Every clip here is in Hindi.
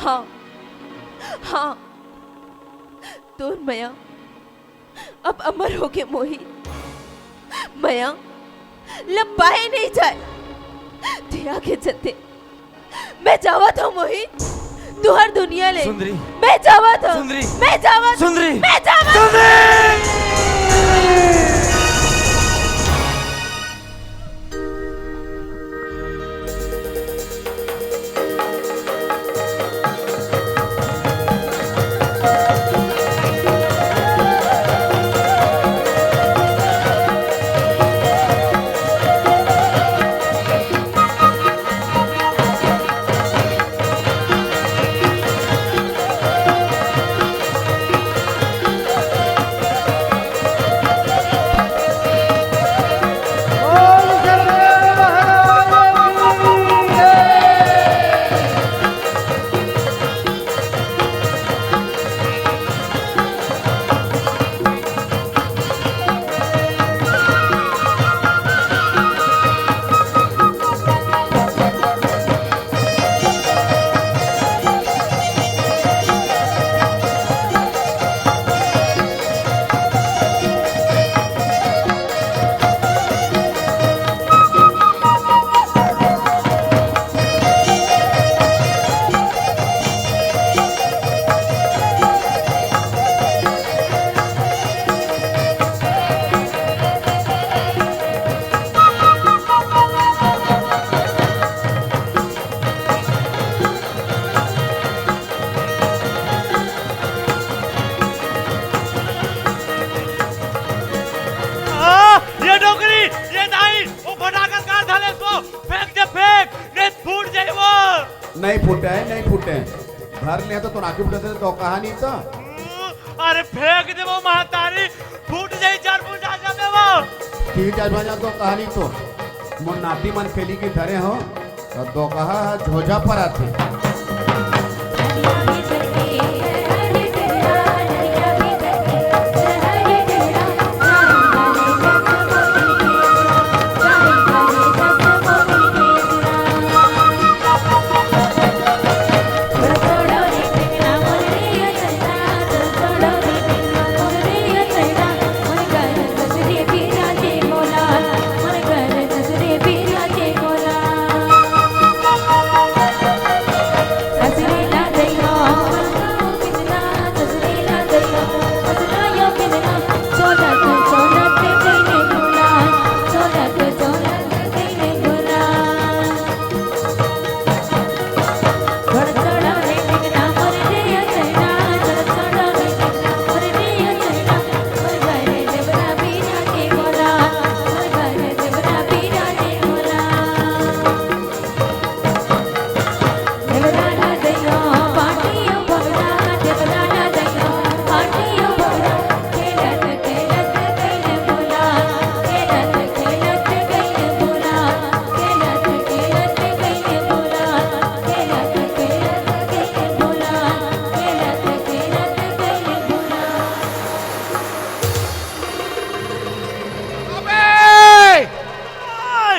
हाँ हाँ, तोर मया अब अमर हो गए मोही। मया लंबाए नहीं जाए ते आगे चलते मैं जावा था मोही, तू हर दुनिया ले सुंदरी, मैं जावा था, सुंदरी, मैं जावा, सुंदरी, मैं जावा, सुंदरी। नहीं फूटे नहीं फूटे घर ले तो नाकी फुटे तो कहानी तो अरे फेंक दे वो महतारी फूट जाई चार फूट आ जाबे वो ठीक है भैया तो कहानी तो मोर नाती मन खेली की धरे हो तो कहा झोझा पर आते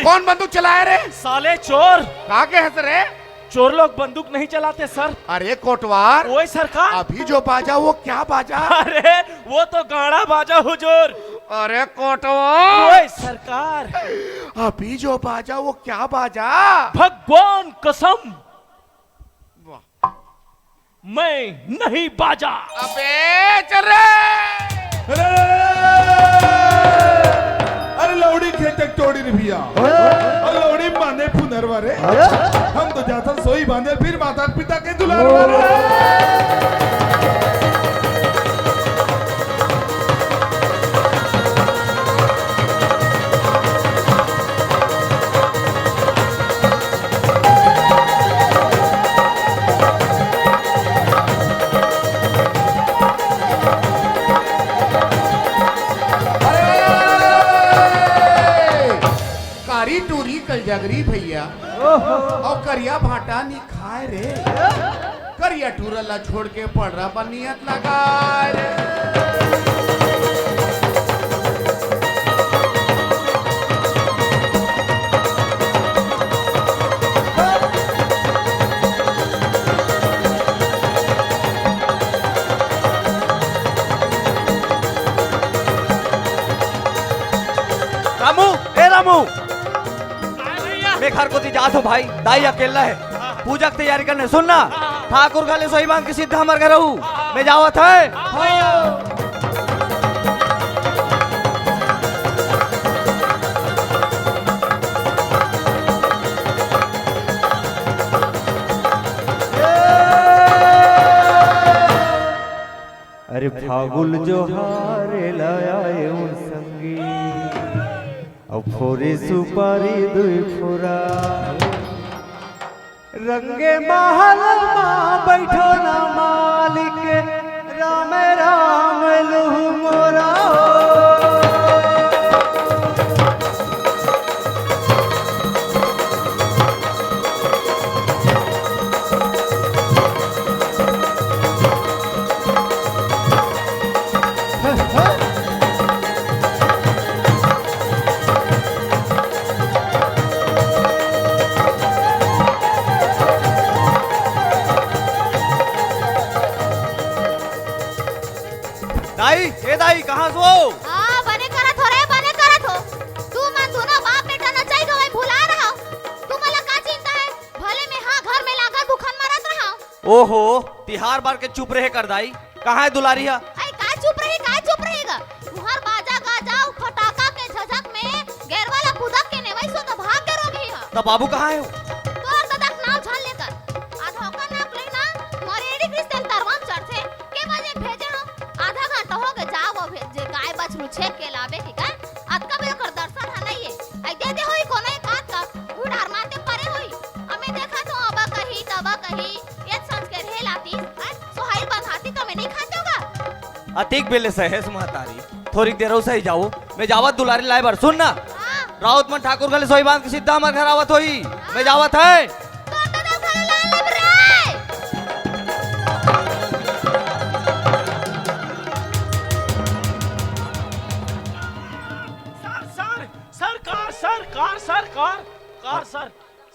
कौन बंदूक चलाया रे? साले चोर। कहाँ के हंस रे? चोर लोग बंदूक नहीं चलाते सर। अरे कोटवार, ओए सरकार, अभी जो बाजा वो क्या बाजा? अरे वो तो गाड़ा बाजा हुजूर। अरे कोटवार, ओए सरकार, अभी जो बाजा वो क्या बाजा? भगवान कसम मैं नहीं बाजा। अबे चल रे! अरे लौड़ी खेते तोड़ी रे भैया, अरे लौड़ी बांधे पुनर्वारे, हम तो जाता सोई बांधे फिर माता पिता के दुलार वाले। जगरी भैया और करिया भाटा नहीं खाए रे, करिया टूरला छोड़ के पड़ रहा बनियत लगा रे। रामू, ए रामू, आए भैया मैं घर को जात हूँ भाई, दाई अकेला है, पूजा की तैयारी करने। सुनना, ठाकुर खाले सोई मांग की सिद्ध हमारे घर रहू, मैं जावत है। अरे फागुल जो हारे लाया संगी अब फोरे सुपारी दुई फोरा रंगे महल माँ बैठो ना मालिक राम राम लहु मोरा दाई, ए दाई, कहाँ सो? बने करत हो रे, बने करत हो। तू मन दोनों बाप बेटा न चाहिए गए भुला रहा। तू मला का चिंता है? भले में हाँ घर में लागल भूखन मरत रहा। ओहो, तिहार बार के चुप रहे कर दाई, कहाँ है दुलारी है? आई का चुप रहेगा? तुहर बाजा गाजा फटाका के झझक में गैर वाला कुदक के नेवई सो तो भाग के रोगी है। तब बाबू कहाँ है? तोर तदक नाव झल लेकर आधा का नाक लेना मरेड़ी क्रिश्चियन तरवाम चढ़थे के बजे भेजे हम आधा घंटा हो गए जाओ भेजे गाय बछरू छेक के लावे के का अतका बे कर दर्शन है नहीं है आई दे होई कोनो एक बात का उड़ार माते परे होई हमें देखा तो अबा कही तबा कही ये संस के ढेल आती सोहाई बंधाती तो मैं नहीं खाते होगा अतिक बेले से है सुमहतारी, थोड़ी देर हो सही जाओ, मैं जावत दुलारी लाए बार। सुन ना, राउत मन ठाकुर गले सोई बांध के सीधा हमारे घर आवत होई, मैं जावत है। तो तो घर ला ले रे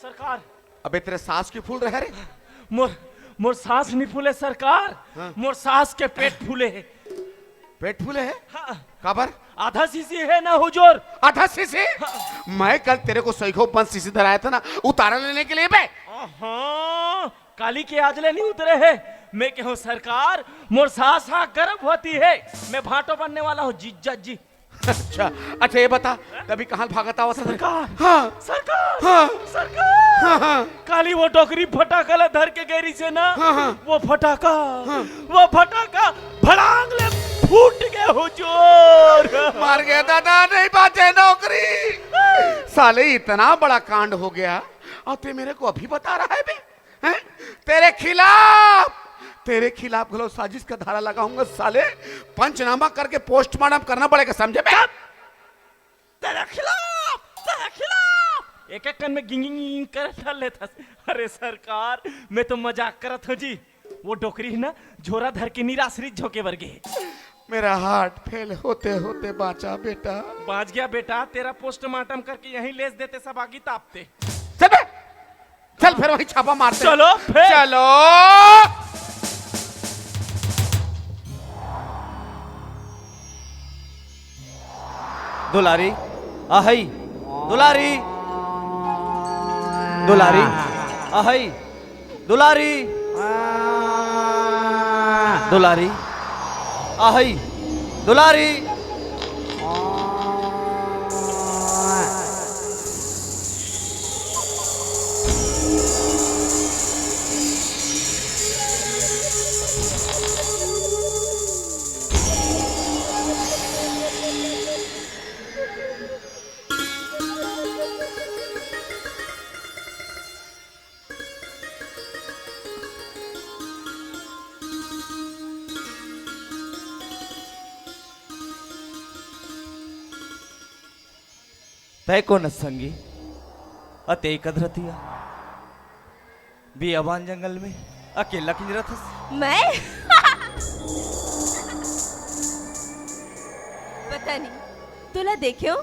सरकार। अबे तेरे सास की फूल रहे रे? मोर सांस नहीं फूले सरकार। हाँ। मोर सांस के पेट फूले है। पेट फूले है? हाँ। काबर? आधा सीसी है ना हुजूर। आधा सीसी? मैं कल तेरे को सैकड़ों 5 सीसी धराया था ना उतारा लेने के लिए बे। काली के आजले नहीं उतरे है। मैं कहूँ सरकार, मोर सांस हाँ गर्म होती है, मैं भाटो बनने वाला हूँ जीजा जी। अच्छा ये बता, कभी कहाँ भागता हुआ सरकार? हाँ सरकार, हाँ सरकार, हाँ हाँ काली वो टोकरी फटाका धर के गैरी से ना, हाँ। वो फटाका भड़ांग ले फूट गए हुजूर। मार गया दादा, नहीं बाजे नौकरी। साले इतना बड़ा कांड हो गया और ते मेरे को अभी बता रहा है बे? हैं? तेरे खिलाफ गलो साजिश का धारा लगाऊंगा साले, पंचनामा करके पोस्टमार्टम करना पड़ेगा, समझे बे? तेरे खिलाफ एक कन में गिंगिंग कर लेता। अरे सरकार, मैं तो मजाक करत हूँ जी। वो डोकरी है ना, झोरा धर के निराश्रित झोंके वर्गे। मेरा हार्ट फेल होते होते बाँचा बेटा। बाज गया बेटा, तेरा पोस्टमार्टम करके यहीं लेस देते, सब आगे तापते। चल फिर वही छापा मारते। चलो फिर। चलो दुलारी, आहई दुलारी, दुलारी, आहई दुलारी, दुलारी, आहई दुलारी। तय को न संगी अते कदरतिया बियाबान जंगल में अकेला किंजरत मैं पता नहीं तुला देखियो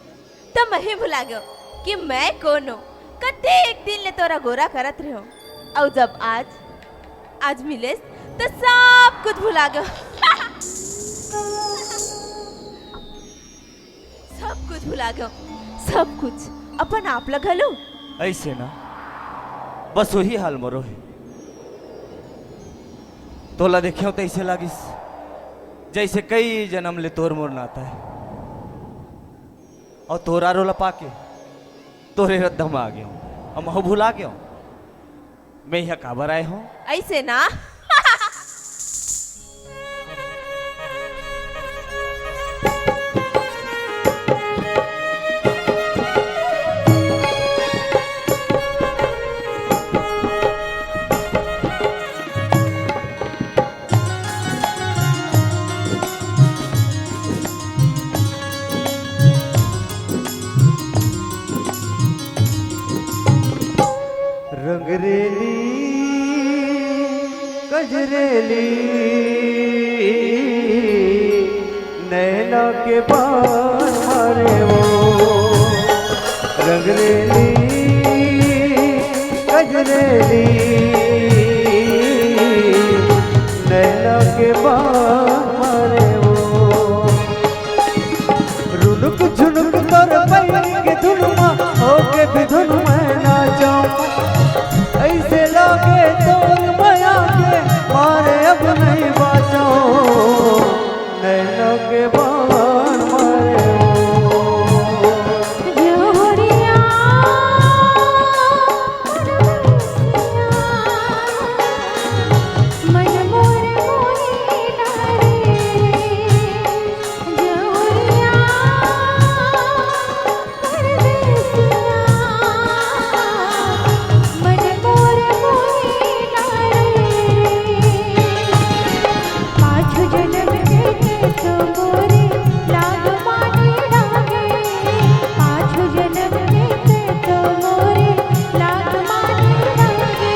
तो मैं भुला गयो कि मैं कौन हूँ। कते एक दिन ले तोरा गोरा करत रहो और जब आज मिले तो सब कुछ भुला गयो। सब कुछ कुछ भुला गयो सब कुछ अपन आप लगलो ऐसे ना बस वही हाल मरो है तोला देखियो तो ऐसे लागिस जैसे कई जन्म ले तोर मोर नाता है और तोरा रोला पाके तोरे रद्दम आ गया हूं अब मैं भुला गया हूं मैं यहाँ काबर आए हूं ऐसे ना रंगरेली कजरेली नैना के बाण मारे वो रंगरेली कजरेली नैना के बाण मारे वो रुनुक झुनुक तोर पैर के धुनमा होके भी धुन में नाचाऊं ऐसे लागे तोर माया के मारे अब नहीं बाँचो नैना के बाण मारे जोड़िया मन मोर मोही डारे जोड़िया मन मोर मोही डारे पाछू जन्म के तो मोरे लाग माने डागे पाछू जन्म के तो मोरे लाग माने डागे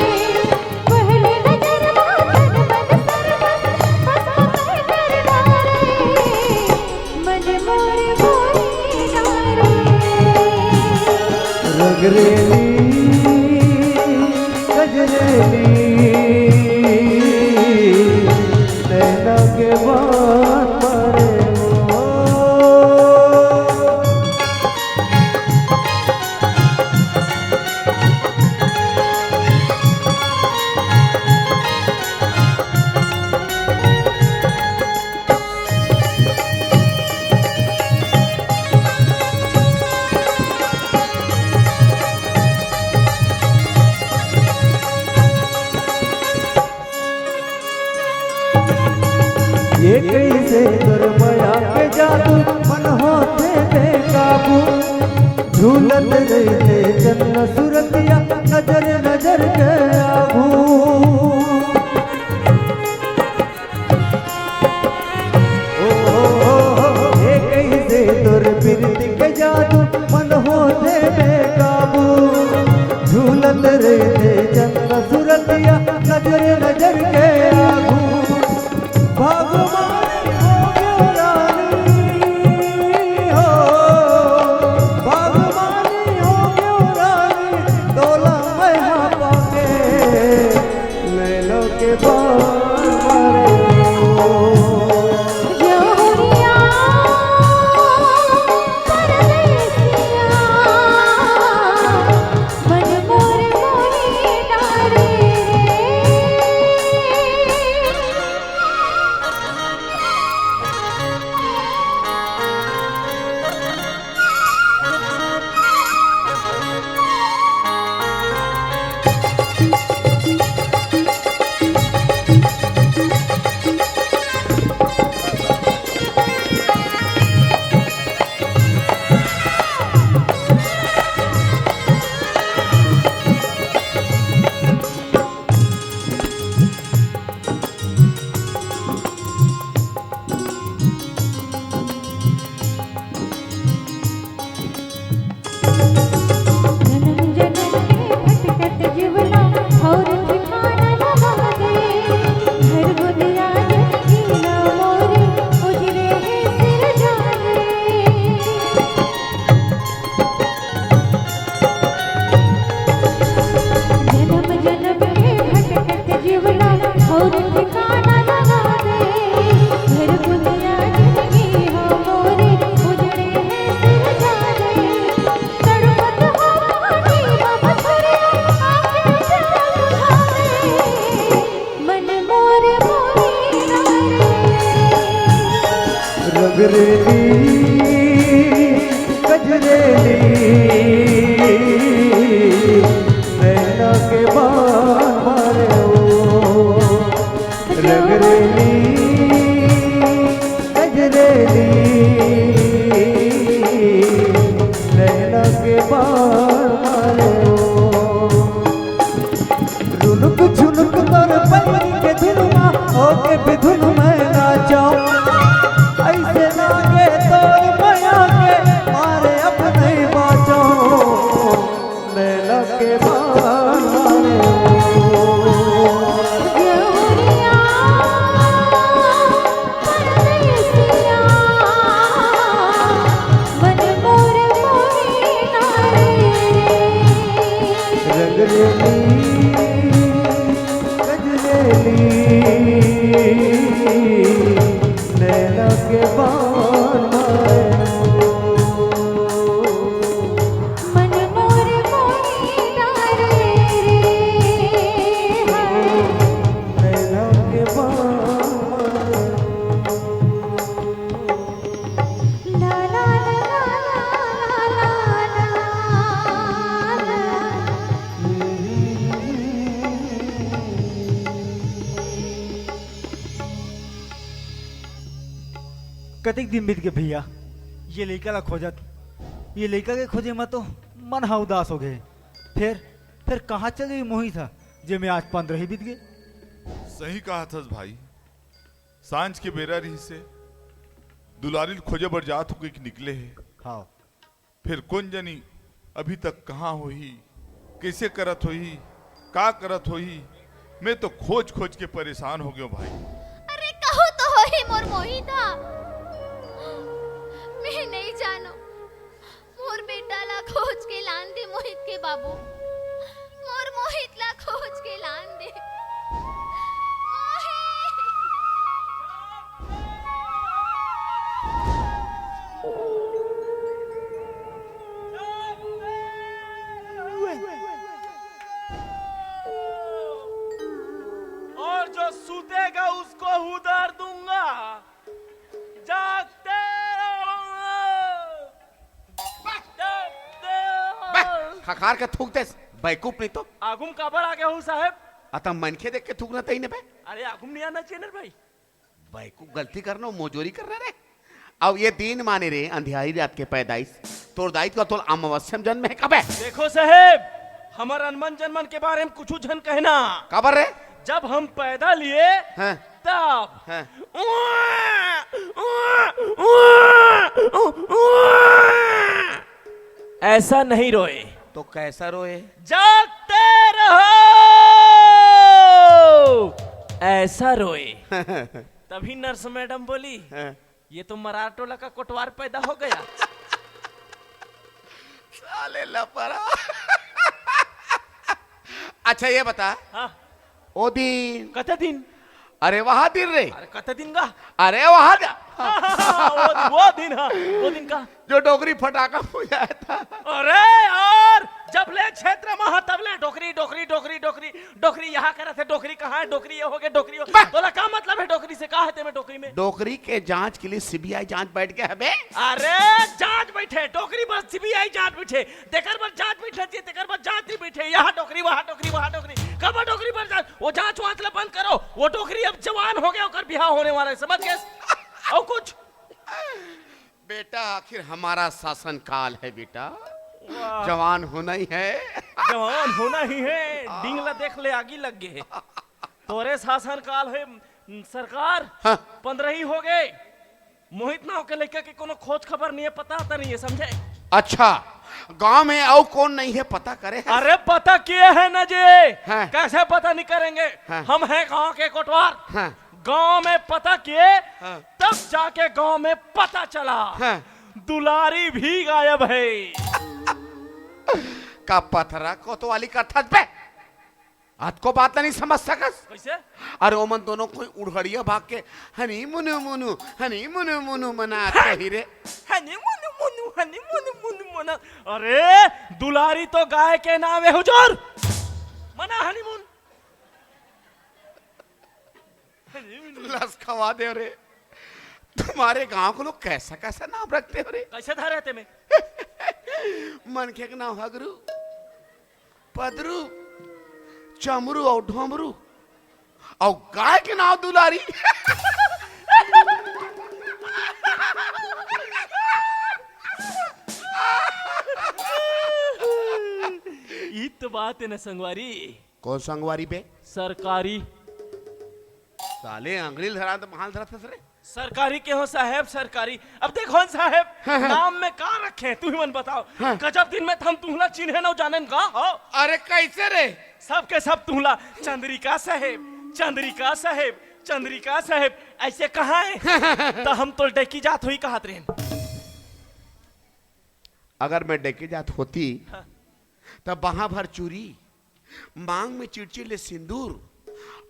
पहले नजर माथन मन सरमन बसा कर डारे मन मोर मोही डारे रंगरेली कजरेली नैना के बाण मारे वो गजरेली गजरेली नैना के बाण मारे ओ रगरेली गजरेली नैना के बाण मारे ओ रुनुक झुनुक तोर पलक के धुनमा होके भी धुन में नाचाऊं ऐसे लागे तोर माया के मारे अब नहीं बाँचो नैना के बाण मारे गेहुरिया परदेसिया मन मोर मोहिना रे रगरेली गजरेली नैना के बाण मारे मन मोर मोहिना रे नैना के बाण मारे ला ला ला ला कतिक दिन बीत गए भैया, ये लड़का ला खोजत, ये लड़का के खोजे में तो मन हा उदास हो गए। फिर कहाँ चल गई मोही था जे में आज 15 ही बीत गए। सही कहा था भाई, सांझ के बेरा रही से दुलारिल खोजे बर जात हो के निकले है। हाँ फिर कौन जनी अभी तक कहाँ होही, कैसे करत होही, का करत होही। मैं तो खोज खोज के परेशान हो गयो भाई। अरे कहो तो हो ही मोर मोहिता, मैं नहीं जानो मोर बेटा ला खोज के लान दे मोहित के बाबू, मोर मोहित ला खोज के लान दे और जो सूतेगा उसको उधार दूंगा। जागते खखार के थूक दे बैकूफ नहीं तो आगुम काबर आ गया हूँ साहब। अतः मनखे देख के थूकना तई ने बे। अरे आगुम नहीं आना चाहिए ना भाई। बैकूफ गलती करना मोजोरी करना रे। अब ये दिन माने रे अंधियारी रात के पैदाइश तोर दायित्व तोल अमावस्यम जन्म है कबे। देखो साहेब, हमार अनमन जनमन के बारे में कुछ झन कहना। कबर रे जब हम पैदा लिए हैं तब हैं ऐसा नहीं रोए तो कैसा रोए। जागते रहो ऐसा रोए। तभी नर्स मैडम बोली हैं? ये तो मराठोला का कोटवार पैदा हो गया। साले लपरा। अच्छा ये बता, हाँ ओ दिन कते दिन, अरे वहां दिन रे, अरे कते दिन का अरे वहां वो दिन, हाँ वो दिन का जो डोगरी फटाका पूजा था। अरे यार, जब ले क्षेत्र में तब ले डोकरी डोकरी डोकरी डोकरी डोकरी यहाँ करे थे। डोकरी कहाँ है, डोकरी ये हो गए डोकरी हो। तोला क्या मतलब है डोकरी से, कहा है ते डोकरी में। डोकरी के जांच के लिए सीबीआई जांच बैठ गया है बे। अरे जांच बैठे डोकरी बस सीबीआई जांच बैठे, देकर बस जांच बैठे चाहिए, देकर बस जांच नहीं बैठे। यहाँ डोकरी वहाँ डोकरी वहाँ डोकरी, कब डोकरी पर जांच, वो जांच वांच ला बंद करो। वो डोकरी अब जवान हो गया, और बिहार होने वाला है, समझ गए। और कुछ बेटा आखिर हमारा शासन काल है बेटा, जवान होना ही है। जवान होना ही है। डिंगला देख ले आगी लग गए। तोरे शासन काल है सरकार, हाँ। 15 ही हो गए। मोहित ना होके लेके के कोनो खोज खबर नहीं है, पता आता नहीं है, समझे। अच्छा गांव में और कौन नहीं है पता करे है? अरे पता किए है ना जी, हाँ। कैसे पता नहीं करेंगे। हाँ। हम हैं गांव के कोटवार। हाँ। गांव में पता किए, हाँ। तब जाके गांव में पता चला हाँ। दुलारी भी गायब है। का पथरा कोतवाली का थत पे आज को बात नहीं समझ सकस। कैसे? अरे ओमन दोनों कोई उड़हड़िया भाग के हनी मुनु मुनु हनी मुनु मुनु मनाते ही रे। हनीमून मुनु हनीमून मुनु मना। अरे दुलारी तो गाय के नाम है हुजूर, मना हनीमून। लस खवा दे रे। तुम्हारे गांव को लोग कैसा कैसा नाम रखते हो रे? कैसे था रहते में? मनखे के नाम हगरू, पदरू, चमरू और ढोमरू, और गाय के नाम दुलारी। ई तो बात है ना संगवारी। कौन संगवारी बे? सरकारी। साले अंग्रेज धरा तो महाल धरा था रे। सरकारी के हो साहेब, सरकारी। अब देखो साहेब, नाम में का रखे तू ही मन बताओ। गजब दिन में हम तुहला चिन्हे न जाने का हो। अरे कैसे रे? सब के सब तुहला चंद्रिका साहेब, चंद्रिका साहेब, चंद्रिका साहेब ऐसे कहा है? तो हम तो डेकी जात हुई कहत रहे। अगर मैं डेके जात होती तब वहां भर चूरी, मांग में चिड़चिड़े सिंदूर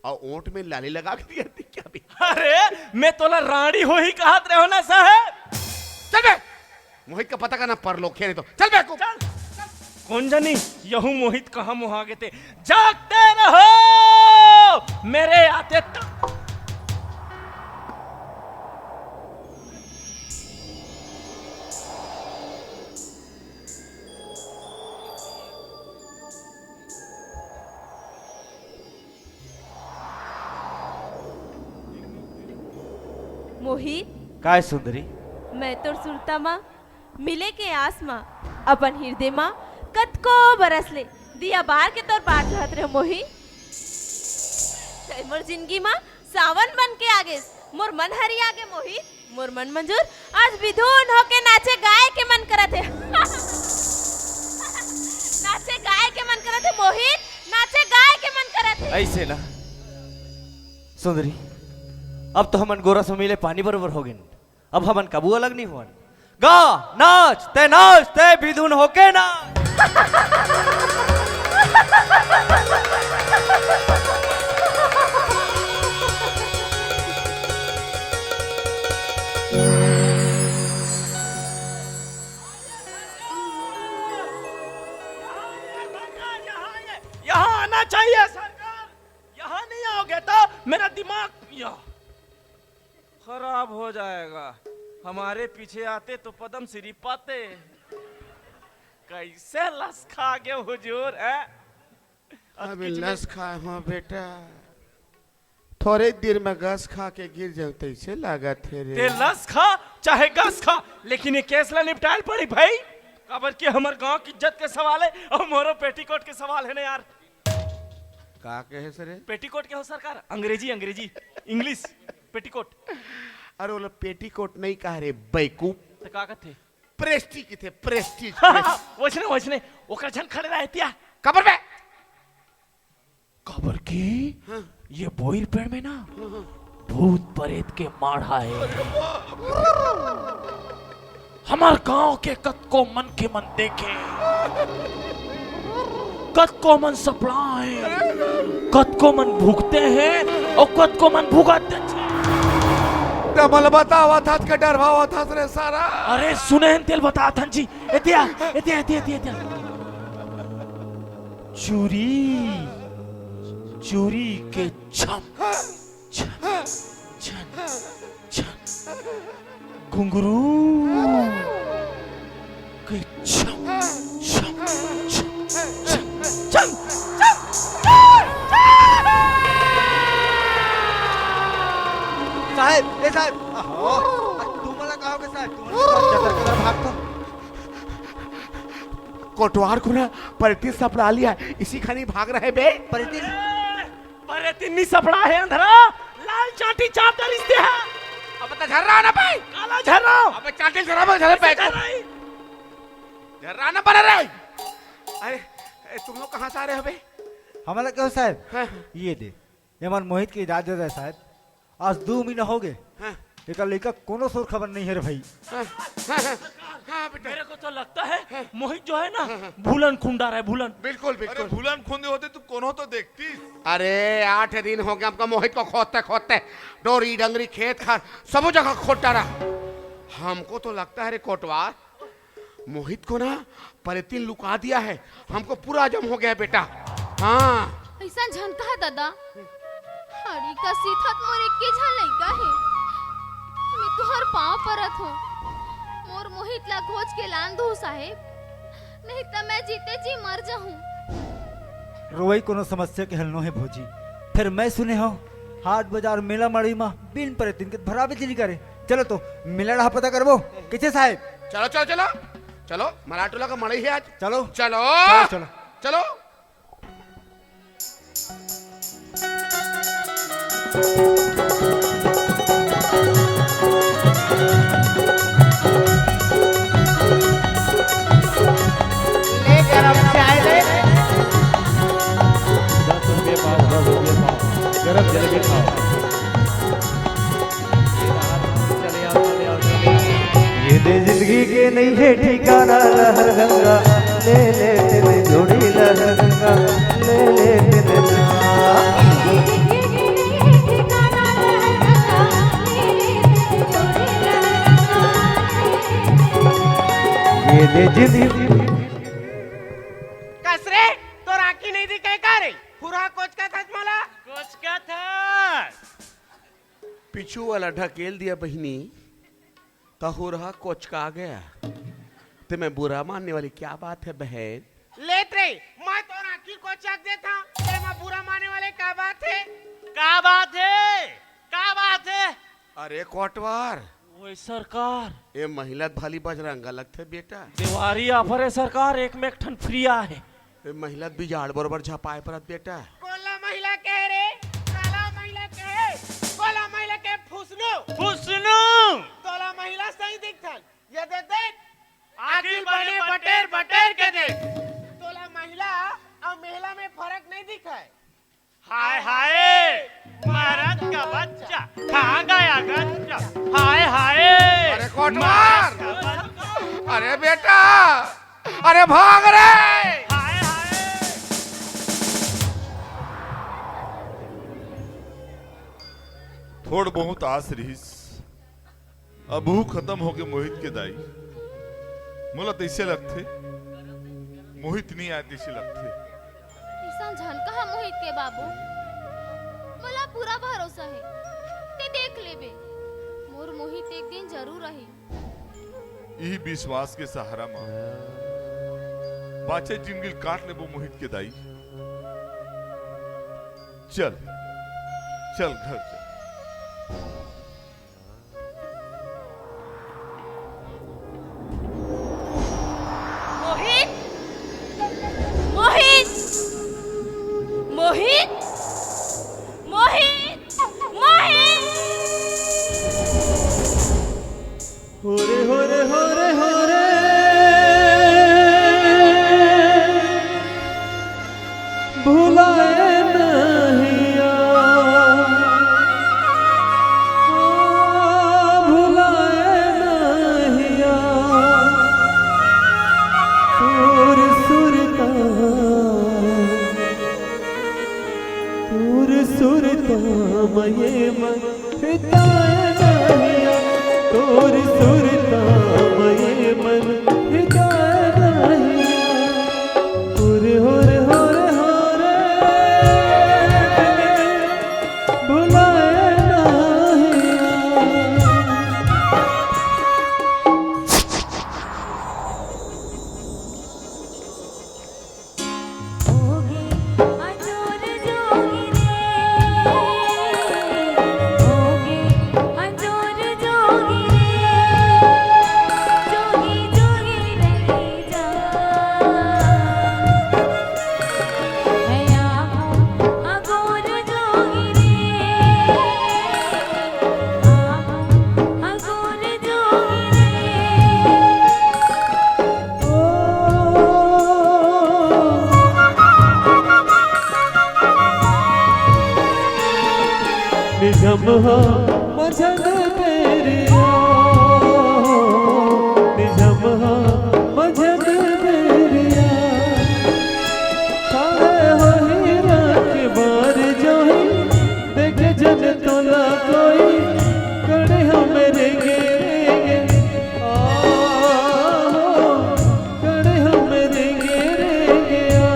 और ओंठ में लाली लगा के दिया थी क्या भी? अरे मैं तोला रानी हो ही कहत रहे हो ना साहेब। चल बे, मोहित का पता करना पर लोग खेने तो चल बे को। चल कौन जानी यहू मोहित कहाँ मुहा गए थे। जागते रहो मेरे आते तक। मोहित, काय सुंदरी? मैं तो सुरता माँ मिले के आस माँ अपन हृदय माँ कत को बरस ले दिया बार के तौर बाट रहत रहे मोहित। मोर जिंदगी माँ सावन बन के आगे मोर मन हरी आगे मोहित, मोर मन मंजूर आज विधुन होके नाचे गाय के मन करत है। नाचे गाय के मन करत है मोहित, नाचे गाय के मन करत है। ऐसे ना सुंदरी, अब तो हमन गोरा से मिले पानी बरोबर हो गए। अब हमन कबू अलग नहीं हुआ। गा नाच ते विधुन होके ना। यहाँ आना चाहिए सरकार। यहाँ नहीं आओगे तो मेरा दिमाग खराब हो जाएगा। हमारे पीछे आते तो पदम श्री पाते। कैसे लस खा गए हुजूर है? अभी लस खाए हो बेटा, थोड़े देर में गस खा के गिर जाओ तो इसे लागत है रे। ते लस खा चाहे गस खा, लेकिन ये केस ला निपटाल पड़ी भाई। खबर के हमारे गांव की इज्जत के सवाल है और मोरो पेटीकोट के सवाल है ना यार। का कहे सर? पेटीकोट के हो सरकार? अंग्रेजी अंग्रेजी इंग्लिश पेटीकोट। अरे वो पेटीकोट नहीं कह रहे बैकूफ, तो का कहते? प्रेस्टी की थे, प्रेस्टीज। वचने ओकर जन खड़े रहती है कबर पे। खबर की ये बोइर पेड़ में ना भूत प्रेत के माढ़ा है। हमार गांव के कत को मन के मन देखे, कत को मन सपड़ा है, कत को मन भूखते हैं और कत को मन भुगाते हैं। डबल बतावा था के डरवावा था रे सारा। अरे सुने हैं तेल बता था जी। एतिया एतिया एतिया एतिया चूरी चूरी के छम छम छम छम घुंघरू के छम छम छम छम छम साहेब, ए साहेब, तुम्हाला कहा के साहेब, तुम्हाला भागतो। कोटवार को ना पलटी सपड़ा लिया, इसी खानी भाग रहे बे। पलटी तिन्नी सपड़ा है अंधरा, लाल चाटी चाटा रिश्ते हैं। अब तो झर रहा ना भाई, काला झर रहा। अब चाटी झरा में झरे पैक झर रहा ना बना रहे। अरे तुम लोग कहाँ से आ रहे हो बे? हमारा क्यों साहेब? हाँ। ये दे, ये मन मोहित की इजाजत है साहब। आज 2 महीना हो गए, एक लड़का कोनो सोर खबर नहीं है रे भाई। मेरे को तो लगता है मोहित जो है ना भूलन खुंडार है, भूलन। बिल्कुल अरे बिल्कुल। भूलन खूंदे होते तू कौन हो तो देखती। अरे 8 दिन हो गए हमका मोहित को खोदते खोदते, डोरी डंगरी खेत खार सब जगह खोद डाला। हमको तो लगता है रे कोटवार, मोहित को ना परेतिन लुका दिया है। हमको पूरा जम हो गया बेटा। हाँ ऐसा झनका है दादा, हरी का सीथत मोरे के झा लइका है। मैं तुहर पाँव परत हूँ मोर मोहित ला खोज के लान दो साहेब, नहीं तो मैं जीते जी मर जाऊं। रोई कोनो समस्या के हल नो है भौजी। फिर मैं सुने हो हाट बाजार मेला मड़ी मा बिन परे तीन के भरावे चली करे। चलो तो मेला रहा पता करबो किसे साहेब। चलो चलो चलो चलो, मराठोला का मड़ई है आज। चलो चलो चलो, चलो। चलो। ले गरम चाय ले। 10 रुपये पाव, 10 रुपये पाव, गरम जलेबी खाओ। चले आओ चले आओ चले आओ। ये दे जिंदगी के नहीं है ठिकाना लहर गंगा, ले ले तेरे जोड़ी लहर गंगा, ले ले तेरे ये दे जिंदगी। कसरे तो राखी नहीं दी कह का रे पूरा कोच का था मला कुछ क्या था? पिछू वाला ढकेल दिया बहिनी, कहू रहा कोचका गया। ते मैं बुरा मानने वाली क्या बात है बहन? लेत रे मैं तो राखी को चक देता, ते मैं बुरा माने वाले का बात है? क्या बात है? क्या बात है? अरे कोटवार, ओए सरकार, ये महिला भाली बजरंगा लगते बेटा। दिवाली ऑफर है सरकार, एक में एक ठन फ्री है। ये महिला बिजाड़ बरोबर झपाए परत बेटा। कोला महिला कह रे, काला महिला कह, कोला महिला के फुसनो फुसनो तोला महिला सही दिखथन। ये दे देख आखिर बने बटेर बटेर के देख। तोला महिला और महिला में फर्क नहीं दिखा है। हाय हाय महाराज का बच्चा कहाँ गया गच्चा? हाय हाय अरे कोटवार, महाराज का बच्चा। अरे बेटा, अरे भाग रे। हाय हाय थोड़ बहुत आस रहीस, अबू खत्म हो गए मोहित के दाई। मोला तैसे लगते मोहित नहीं आए, तैसे लगते किसान झनका है मोहित के बाबू, मला पूरा भरोसा है। ते देख लेबे मोर मोहित एक दिन जरूर रही। यही विश्वास के सहारा में पाचे जिंदगी काट ले वो मोहित के दाई। चल चल घर चल। मोहित मोहित मोहित मोहित मोहित। होरे होरे होरे होरे भुलाए नहीं भुलाए नहीं सुर सुरता सुर सुरता मये मन हिताए नहीं तोर सुरता मये मन हिताए नहीं होरे होरे होरे होरे भुलाए नहीं होगी अंजोर जोगी रे, होगी अंजोर जोगी रे, जोगी जोगी रही जा। है आँखों अगोर जोगी रे, आँखों अगोर जोगी निगम हो मझन तेरिया निगम हो मझन तेरिया खाए हो हीरा के बार जो ही देखे जन तोला कोई कड़े हम मेरे गेरे कड़े हम मेरे गेरे आ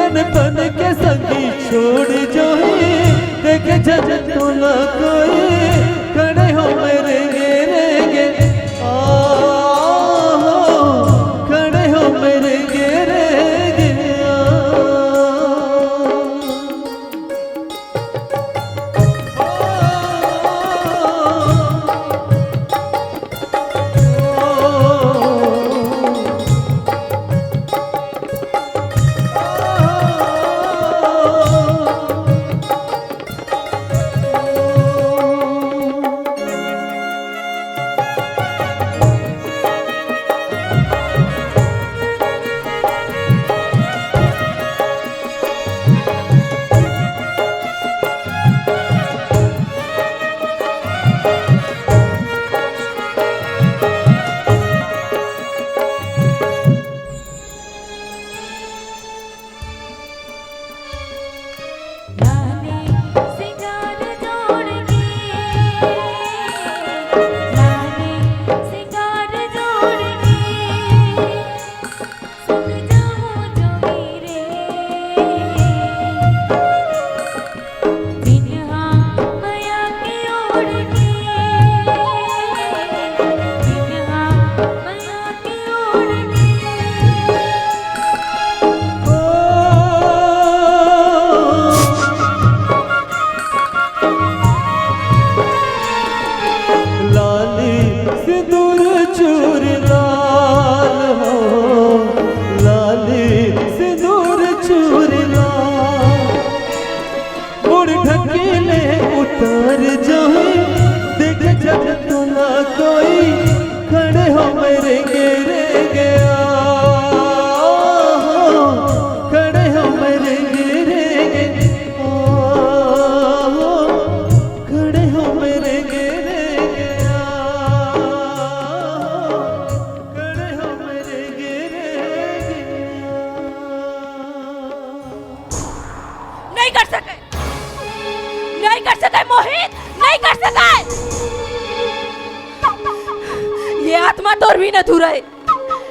मन बन के संगी छोड़ जो है देखे जब तो न कोई खड़े हो मेरे गे खड़े हो मेरे गे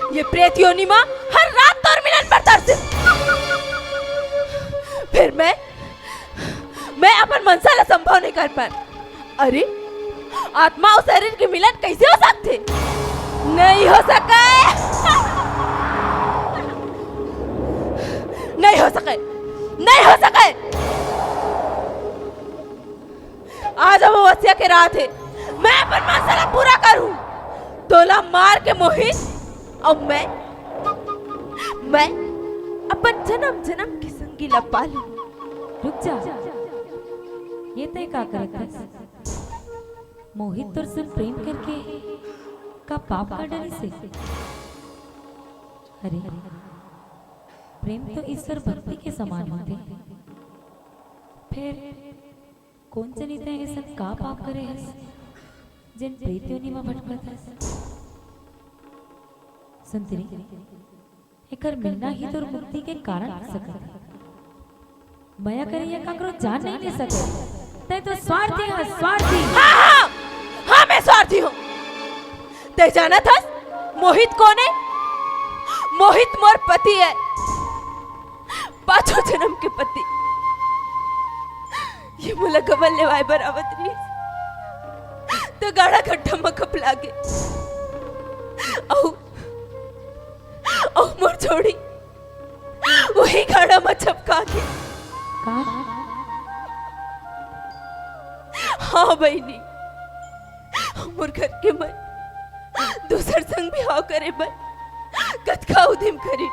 ये प्रेत योनि मां हर रात तोर मिलन पर तरसे। फिर मैं अपन मनसा संभव नहीं कर पाए। अरे आत्मा और शरीर के मिलन कैसे हो सकते? नहीं हो सके, नहीं हो सके, नहीं हो सके। आज अमावस्या के रात है, मैं अपन मनसा पूरा करूं। तोला मार के मोहित और मैं अपन जन्म जन्म की संगी लपा लूं। रुक जा, ये तय का करत है? मोहित तुर से प्रेम करके का पाप का डरी से? अरे प्रेम तो ईश्वर भक्ति के समान होते। फिर कौन जनित है ऐसा का पाप करे है जिन प्रीतियों में भटकता है? सुनती एकर मिलना ही तो मुक्ति के कारण हो सकता। माया करे या काकरो जान नहीं ले सके। तय तो स्वार्थी है, स्वार्थी। हाँ हाँ हाँ, मैं स्वार्थी हूँ। तय जाना था मोहित कौन है? मोहित मोर पति है, 5 जन्म के पति। ये मुला कबल ले वाई बरावत रही तो गाड़ा गड्ढा में कप लागे औ मोर छोड़ी वही गाड़ा में छपका के। हाँ बहनी, मोर घर के मैं दूसर संग बिहाव करे बन कतका उदिम करी।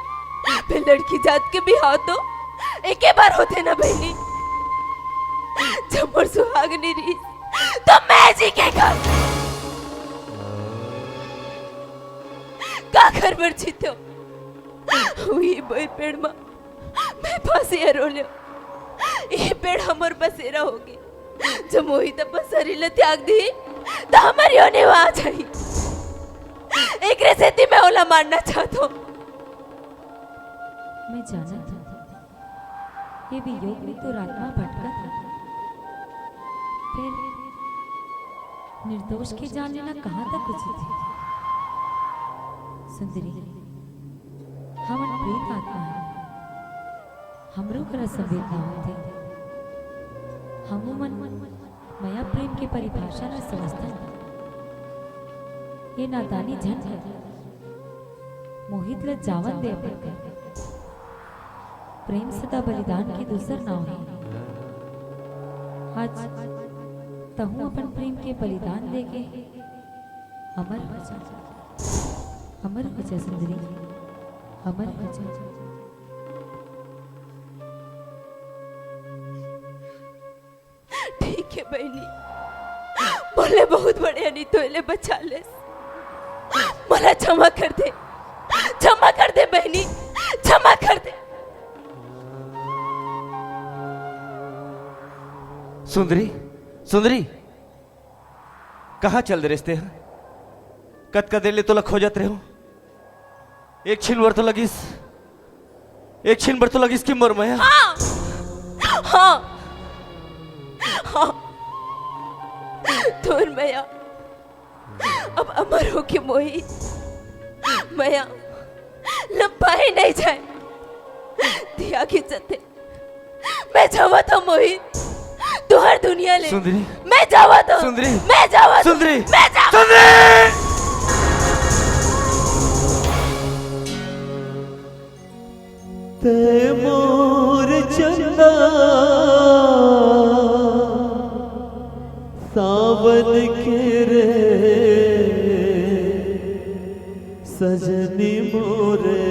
फिर लड़की जात के बिहाव तो एक बार होते ना बहनी। जब मोर सुहागनी रही तो मैं जी के घर का घर पर जीतो हुई बोई पेड़ में मैं फांसी रो लियो। ये पेड़ हमर बसेरा होगी। जब मोहित अपन शरीर त्याग दी तो हमारी होने वहां जाई। एक रेसेती में ओला मारना चाहता हूँ। मैं जाना था ये भी योग में तो रात में भटका था। फिर निर्दोष की जान लेना कहाँ तक उचित है? सुंदरी, हम प्रेत आत्मा है। हमरो करा संवेदना होते हमो मन माया प्रेम के परिभाषा न समझता ये नादानी झंड है मोहित ल जावन दे अपन प्रेम सदा बलिदान की दूसर नाव है आज तहु अपन प्रेम के बलिदान देके अमर हो जा सुंदरी अमर हो जा। ठीक है बहनी बोले बहुत बड़े नहीं तो ले बचा ले मला क्षमा कर दे बहनी क्षमा कर दे। सुंदरी सुंदरी कहाँ चल दे रिश्ते कद का देर ले तो लख हो जाते रहो एक छीन भर तो लगिस की मर माया। हाँ हाँ हाँ तोर माया अब अमर हो के मोही माया लंबाए नहीं जाए दिया की जते मैं जावा तो मोही तू हर दुनिया ले सुंदरी मैं जावा तो सुंदरी मैं जावा तो सुंदरी मैं जावा सुंदरी ते मोर चंदा सावन के रे सजनी मोरे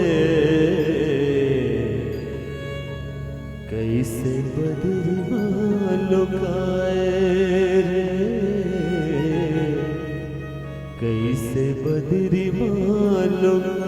कैसे बदरी लुकाए रे कैसे बदरी लुकाए